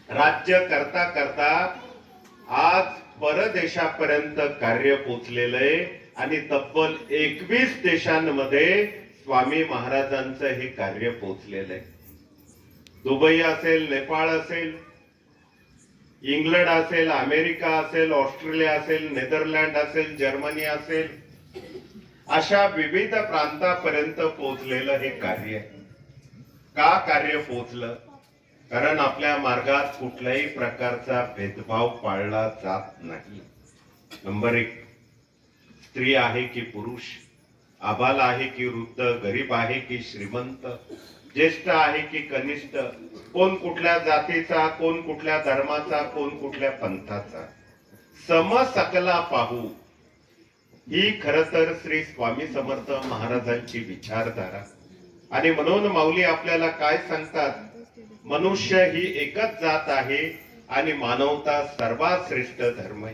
राज्य करता करता आज परदेशापर्यंत कार्य पोचलेलं आहे आणि तब्बल 21 देशांमध्ये स्वामी महाराजांचं हे कार्य पोचलेलं आहे. दुबई असेल, नेपाळ असेल, इंग्लंड असेल, अमेरिका असेल, ऑस्ट्रेलिया असेल, नेदरलँड असेल, जर्मनी असेल, अशा विविध प्रांतापर्यंत पोचलेलं हे कार्य. का कार्य पोचलं? कारण आपल्या मार्गात कुठल्याही प्रकारचा भेदभाव पाळला जात नाही. नंबर 1, स्त्री आहे की पुरुष, आबाल आहे की वृद्ध, गरीब आहे की श्रीमंत, ज्येष्ठ आहे की कनिष्ठ, कोण कुठल्या जातीचा, कोण कुठल्या धर्माचा, कोण कुठल्या पंथाचा, समसकला पाहू, ही खर तर श्री स्वामी समर्थ महाराजांची विचारधारा. आणि म्हणून माऊली आपल्याला काय सांगतात? मनुष्य ही एकच जात आहे आणि मानवता सर्वात श्रेष्ठ धर्म.